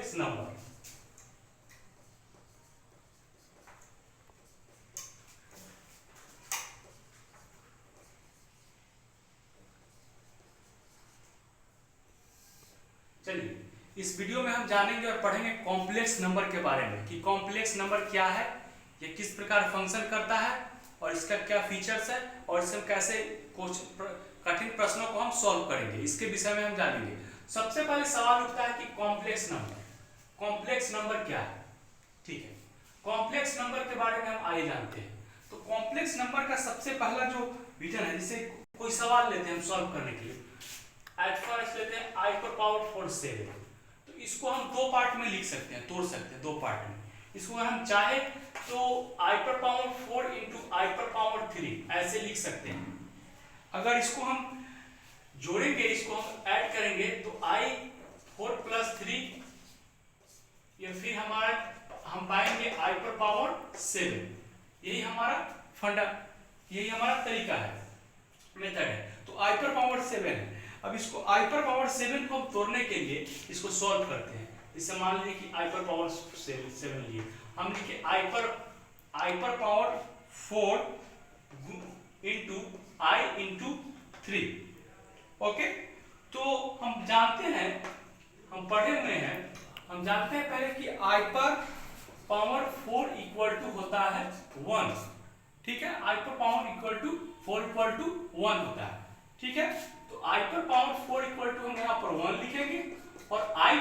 Complex number. चलिए इस video में हम जानेंगे और पढ़ेंगे कॉम्प्लेक्स नंबर के बारे में कि कॉम्प्लेक्स नंबर क्या है, ये किस प्रकार फंक्शन करता है और इसका क्या फीचर्स है और इससे कैसे कठिन प्रश्नों को हम सॉल्व करेंगे, इसके विषय में हम जानेंगे। सबसे पहले सवाल उठता है कि कॉम्प्लेक्स नंबर क्या है। ठीक है, कॉम्प्लेक्स नंबर के बारे में हम आगे जानते हैं। तो कॉम्प्लेक्स नंबर का सबसे पहला जो विजन है, जैसे कोई सवाल लेते हैं हम सॉल्व करने के लिए, एट फर्स्ट लेते हैं i पर पावर 4 7। तो इसको हम दो पार्ट में लिख सकते हैं, तोड़ सकते हैं दो पार्ट में। इसको हम चाहे तो i पर पावर 4 इंटू i पर पावर 3 ऐसे लिख सकते हैं। अगर इसको हम जोड़ेंगे, इसको हम ऐड करेंगे तो i 4 प्लस 3, या फिर हमारा हम पाएंगे i पर पावर 7। यही हमारा तरीका है, मेथड है। तो i पर पावर 7 है। अब इसको i पर पावर 7 को हम तोड़ने के लिए इसको सॉल्व करते हैं। इससे मान लीजिए कि i पर पावर 7 लिए हम लिखे i पर power 4 into i into 3। Okay, तो हम जानते हैं, हम पढ़े हुए हैं, हम जानते हैं पहले कि i पर पावर 4 इक्वल टू होता है 1। ठीक है, i पर power equal to 4 equal to 1 होता है। ठीक है, तो i पर पावर 4 इक्वल टू हम यहाँ पर 1 लिखेंगे और i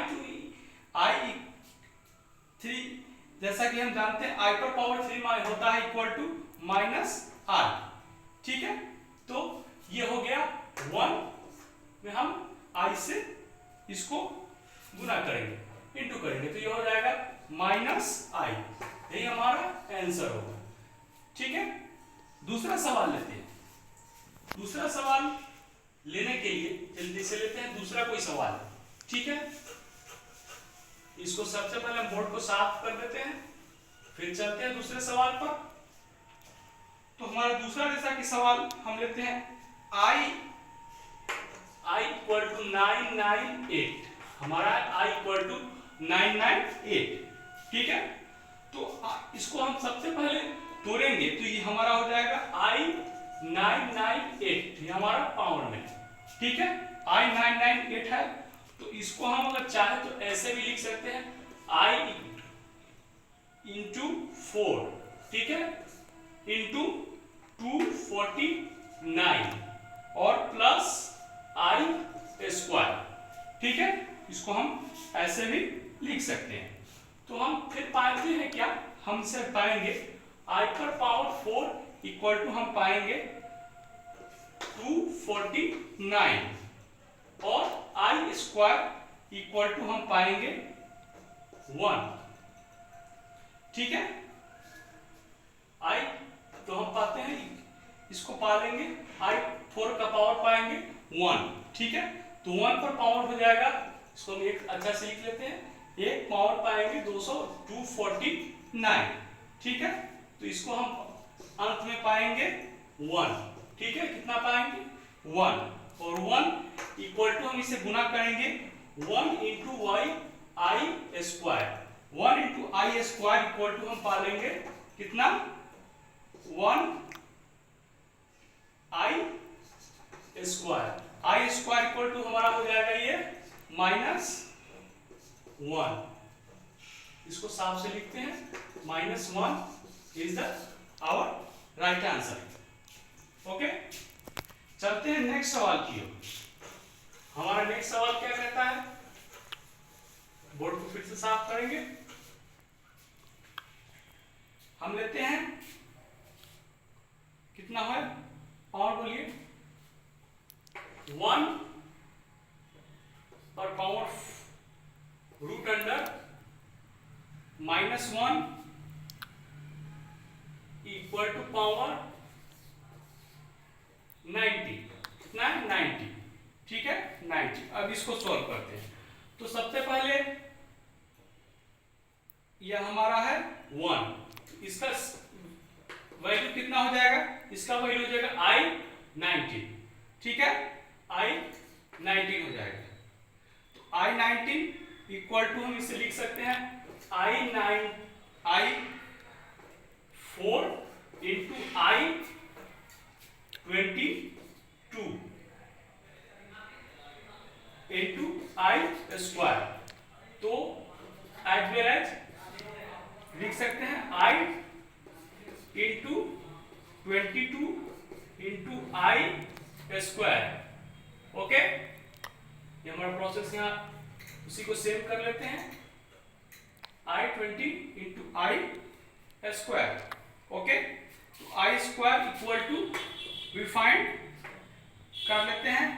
3, जैसा कि हम जानते हैं i पर पावर 3 होता है इक्वल टू माइनस i। ठीक है, तो ये हो गया 1 में हम i से इसको गुना करेंगे, इंटू करेंगे, तो ये हो जाएगा माइनस i। यही हमारा आंसर होगा। ठीक है, दूसरा सवाल लेते हैं। दूसरा सवाल लेने के लिए जल्दी से लेते हैं दूसरा कोई सवाल। ठीक है, इसको सबसे पहले हम बोर्ड को साफ कर देते हैं, फिर चलते हैं दूसरे सवाल पर। तो हमारा दूसरा जैसा कि सवाल हम लेते हैं i इक्वल टू 998। हमारा i इक्वल टू 998। ठीक है, तो इसको हम सबसे पहले तोड़ेंगे तो ये हमारा हो जाएगा i 998, ये हमारा पावर में। ठीक है, i 998 है, तो इसको हम अगर चाहे तो ऐसे भी लिख सकते हैं i इंटू 4। ठीक है, इंटू 249 और प्लस i स्क्वायर। ठीक है, इसको हम ऐसे भी लिख सकते हैं। तो हम फिर पाते हैं क्या, हमसे पाएंगे i पर पावर 4 इक्वल टू हम पाएंगे 249 और i स्क्वायर इक्वल टू हम पाएंगे 1। ठीक है, i तो हम पाते हैं, इसको पा लेंगे, i 4 का पावर पाएंगे 1। ठीक है, तो 1 पर पावर हो जाएगा, इसको हम एक अच्छा से लिख लेते हैं, एक पावर पाएंगे 249। ठीक है, तो इसको हम अंत में पाएंगे 1। ठीक है, कितना पाएंगे 1, और 1 इक्वल टू हम इसे गुना करेंगे 1 into i square. 1 into i square equal to हम पा लेंगे कितना 1 i square. i square equal to हमारा हो जाएगा ये -1। इसको साफ से लिखते हैं, -1 is the our right answer. Okay, चलते हैं नेक्स्ट सवाल की ओर। हमारा नेक्स्ट सवाल क्या कहता है, बोर्ड को फिर से साफ करेंगे। हम लेते हैं, कितना है पावर बोलिए, 1 और power root under -1 equal to power 90। कितना है 90। ठीक है, 90। अब इसको सॉल्व करते हैं। तो सबसे पहले यह हमारा है 1, इसका वैल्यू कितना हो जाएगा, इसका वैल्यू हो जाएगा i 19। ठीक है, i 19 हो जाएगा। तो i 19 इक्वल टू हम इसे लिख सकते हैं I4 into I22 into I square. तो एज वेल एज लिख सकते हैं I into 22 into I square. Okay, ये हमारा प्रोसेस यहाँ उसी को सेव कर लेते हैं I20 into I square. Okay, तो I square equal to we find कर लेते हैं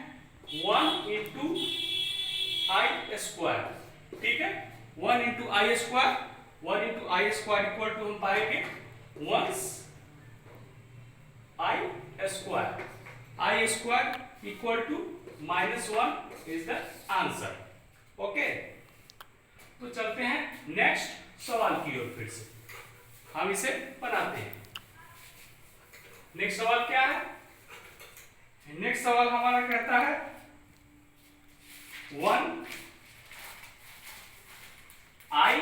1 इंटू I स्क्वायर। ठीक है, 1 into I square, 1 into I square equal to हम पाएंगे 1 I square. I square equal to -1 is the answer. Okay, तो चलते हैं नेक्स्ट सवाल की ओर। फिर से हम इसे बनाते हैं। नेक्स्ट सवाल क्या है? नेक्स्ट सवाल हमारा कहता है 1I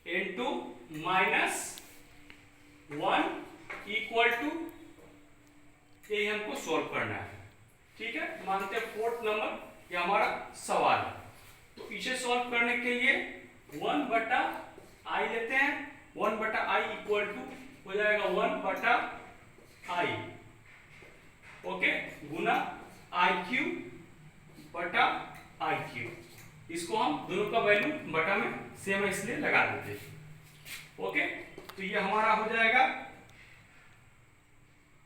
इंटू -1 इक्वल टू, ये हमको सॉल्व करना है। ठीक है, मानते हैं 4th नंबर ये हमारा सवाल है। तो इसे सॉल्व करने के लिए 1/i लेते हैं। 1/i इक्वल टू हो जाएगा 1/i, ओके, गुना IQ बटा IQ। इसको हम दोनों का वैल्यू बटा में सेम है इसलिए लगा देते हैं। ओके, तो ये हमारा हो जाएगा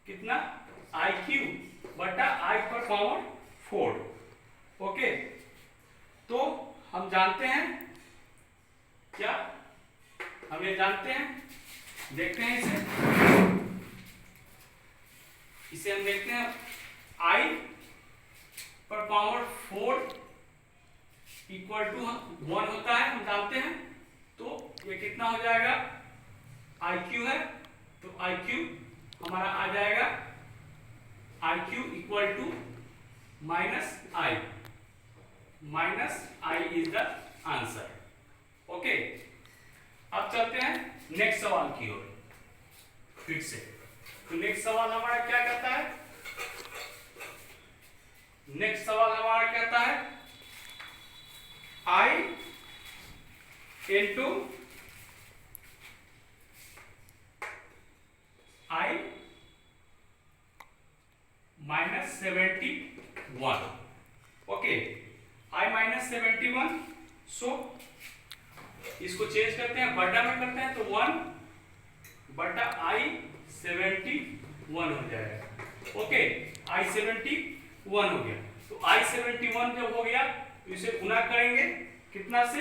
कितना? IQ बटा I पर पावर 4। ओके, तो हम जानते हैं क्या? हम ये जानते हैं, देखते हैं इसे हम देखते हैं I पर पावर 4 इक्वल टू 1 होता है, हम जानते हैं। तो ये कितना हो जाएगा? IQ है, तो IQ हमारा आ जाएगा IQ equal to -i is the answer. Okay, अब चलते हैं नेक्स्ट सवाल की ओर फिर से। तो नेक्स्ट सवाल हमारा क्या कहता है? नेक्स्ट सवाल हमारा कहता है I into I -71। Okay, I -71, सो इसको चेंज करते हैं, बटा में करते हैं, तो 1/I71 हो जाएगा। ओके, I71 हो गया। तो I71 जब हो गया तो इसे गुना करेंगे कितना से?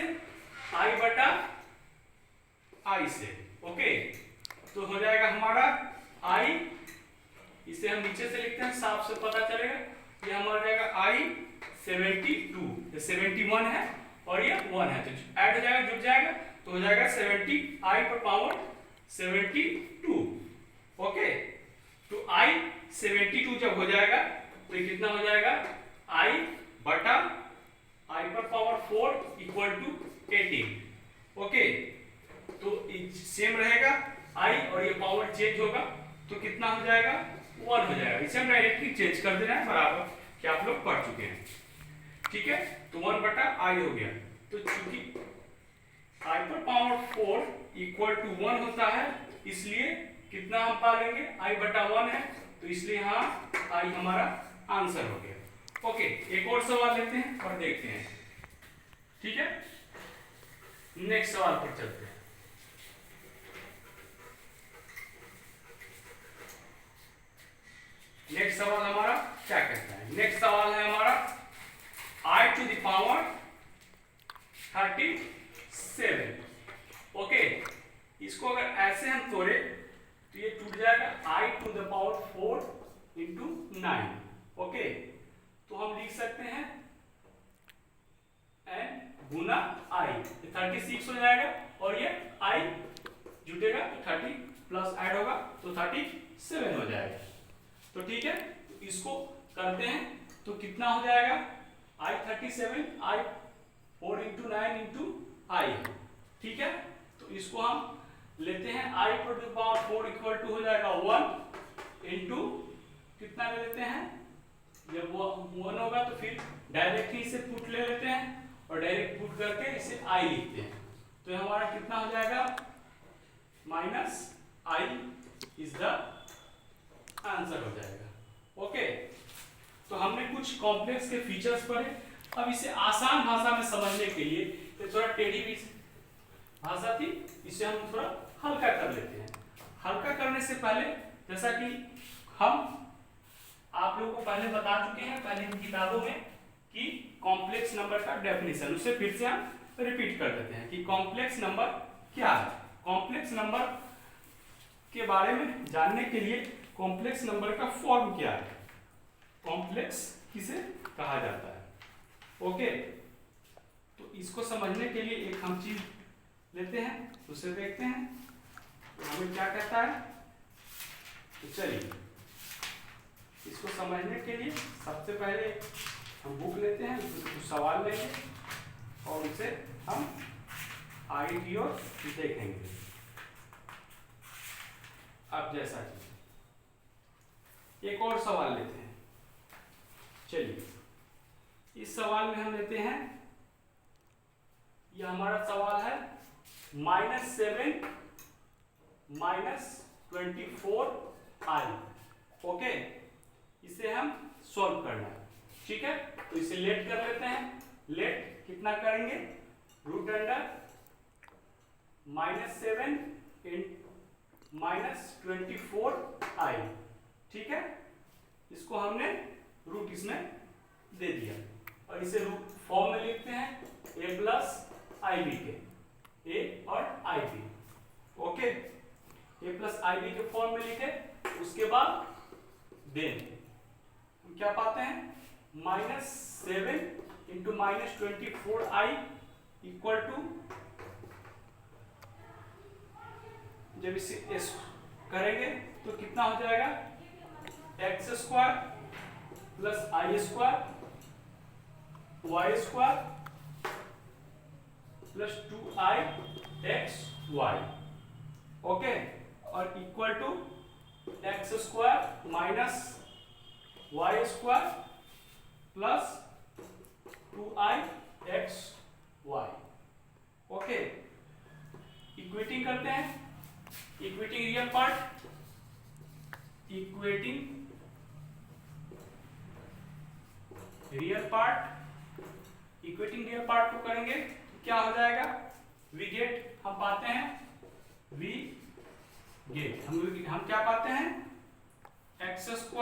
I/I से। ओके, तो हो जाएगा हमारा I, इसे हम नीचे से लिखते हैं, साफ से पता चलेगा। ये हमारा जाएगा I72, ये 71 है और ये 1 है, तो ऐड हो जाएगा, जुड़ जाएगा, तो हो जाएगा 70I पर पावर 72। ओके, तो I72 जब हो जाएगा तो ये कितना हो जाएगा? I बटा I पर पावर 4 इक्वल टू 18। ओके, तो सेम रहेगा I और ये पावर चेंज होगा, तो कितना हो जाएगा? 1 हो जाएगा। इसे हम डायरेक्टली चेंज कर देना है बराबर, कि आप लोग पढ़ चुके हैं। ठीक है, तो 1/I हो गया। तो चूंकि I पर पावर 4 इक्वल टू 1 होता है, इसलिए कितना हम पालेंगे? I/1 है, तो इसलिए यहाँ I हमारा आंसर हो गया। ओके, एक और सवाल लेते हैं और देखते हैं। ठीक है, नेक्स्ट सवाल पर चलते हैं। नेक्स्ट सवाल हमारा क्या कहता है? नेक्स्ट सवाल है हमारा I⁻³ 37। ओके, इसको अगर ऐसे हम तोड़े तो ये टूट जाएगा I⁴ इंटू 9। ओके, तो हम लिख सकते हैं n गुना I, 36 हो जाएगा, और ये I जुटेगा तो 30 प्लस ऐड होगा तो 37 हो जाएगा। तो ठीक है, तो इसको करते हैं, तो कितना हो जाएगा? I37 4 इंटू 9 इंटू आई, ठीक है। तो इसको हम लेते हैं I to the power 4 equal to हो जाएगा 1 इंटू कितना ले लेते हैं, जब वो 1 होगा तो फिर डायरेक्ट ही इसे पुट ले लेते हैं और डायरेक्ट पुट करके इसे आई लिखते हैं। तो हमारा कितना हो जाएगा, minus I is the answer हो जाएगा। ओके, तो हमने कुछ कॉम्प्लेक्स के फीचर्स पढ़े। अब इसे आसान भाषा में समझने के लिए, तो थोड़ा टेढ़ी भी भाषा थी, इसे हम थोड़ा हल्का कर लेते हैं। हल्का करने से पहले, जैसा कि हम आप लोगों को पहले बता चुके हैं पहले की किताबों में कि कॉम्प्लेक्स नंबर का डेफिनेशन, उसे फिर से हम रिपीट कर देते हैं कि कॉम्प्लेक्स नंबर क्या है। कॉम्प्लेक्स नंबर के बारे में जानने के लिए कॉम्प्लेक्स नंबर का फॉर्म क्या है, कॉम्प्लेक्स किसे कहा जाता है। ओके, तो इसको समझने के लिए एक हम चीज लेते हैं, उसे देखते हैं तो हमें क्या कहता है। तो चलिए इसको समझने के लिए सबसे पहले हम बुक लेते हैं, उसमें कुछ सवाल लेंगे और उसे हम आगे की ओर देखेंगे। अब जैसा कि एक और सवाल लेते हैं, चलिए इस सवाल में हम लेते हैं, यह हमारा सवाल है -7 -24i। ओके, इसे हम सॉल्व करना है, ठीक है। तो इसे लेट कर लेते हैं। लेट कितना करेंगे, रूट अंडर -7 -24i, ठीक है। इसको हमने रूट इसमें दे दिया और इसे रूट फॉर्म में लिखते हैं a प्लस आई बी के, a और I B. Okay, a plus I B के फॉर्म में लिखे, उसके बाद देन हम क्या पाते हैं, -7 इंटू -24i इक्वल टू, जब इसे s करेंगे तो कितना हो जाएगा, x² plus i² y² plus 2ixy। Okay, और equal to x² minus y² plus 2ixy। Okay, equating करते हैं, equating real part, equating real part, equating real part को करेंगे तो क्या हो जाएगा, वी गेट, हम पाते हैं वी गेट, हम क्या पाते हैं, x²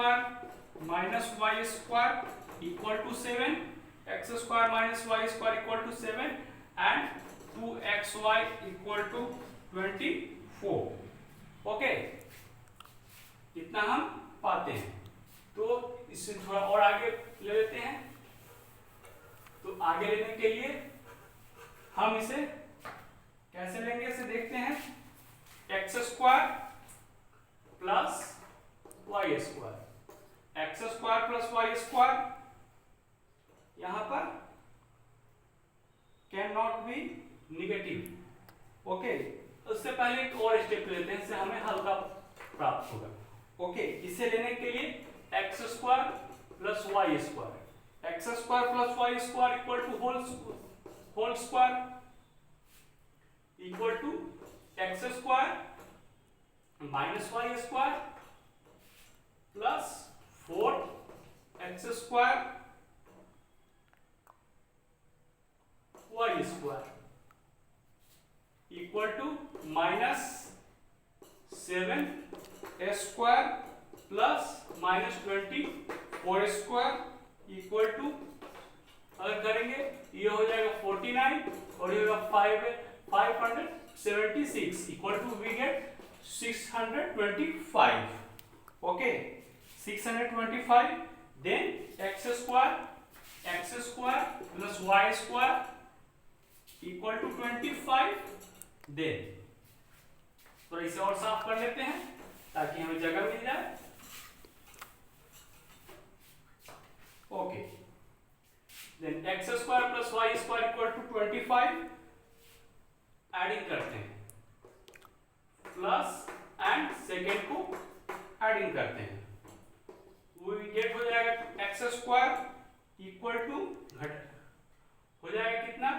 minus y² equal to 7, x² minus y² equal to 7 and 2xy equal to 24। Okay, इतना हम पाते हैं। तो इससे थोड़ा और आगे ले लेते हैं। तो आगे लेने के लिए हम इसे कैसे लेंगे, इसे देखते हैं, x² plus y², x² plus y² यहां पर can not be negative. Okay, उससे पहले एक और स्टेप लेते हैं, इससे हमें हल्का प्राप्त होगा। ओके, इसे लेने के लिए x² plus y², x² plus y² equal to whole square equal to x² minus y² plus 4x² y² equal to -7s² plus -24² equal to, अगर करेंगे ये हो जाएगा 49 और ये होगा 576 equal to we get 625। Okay, 625, then x² plus y² equal to 25। Then तो इसे और साफ कर लेते हैं ताकि हमें जगह मिल जाए। Okay, then x square plus y square equal to 25, adding करते हैं, प्लस एंड सेकेंड को एडिंग करते हैं, वी गेट हो जाएगा एक्स स्क्वायर इक्वल टू घट हो जाएगा कितना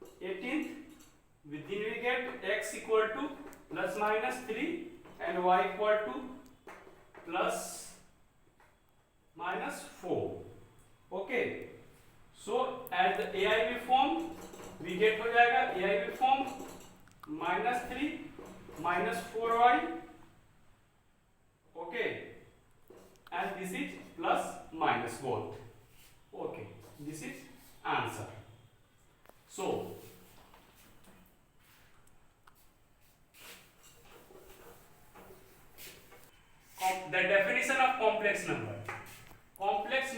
18, within we get x equal to plus minus 3 and y equal to plus minus 4। Okay, so at the AIV form we get हो जाएगा AIV form minus 3 minus 4y, okay, and this is plus minus both, okay, this is answer. So the definition of complex number. Complex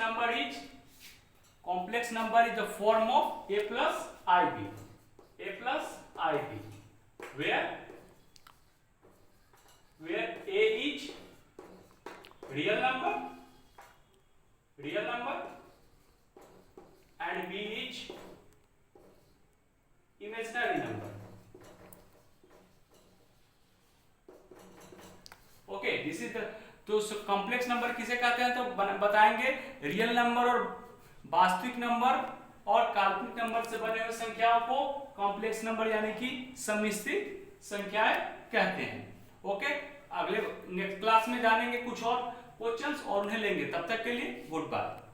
number is the form of a plus ib, where a is real number and b is imaginary number। Okay, this is तो complex number किसे कहते हैं, तो बताएंगे real number और वास्तविक number और काल्पनिक नंबर से बने हुए संख्याओं को कॉम्प्लेक्स नंबर यानी कि सम्मिश्र संख्याएं कहते हैं। ओके, अगले नेक्स्ट क्लास में जानेंगे कुछ और क्वेश्चंस और उन्हें लेंगे, तब तक के लिए गुड बाय।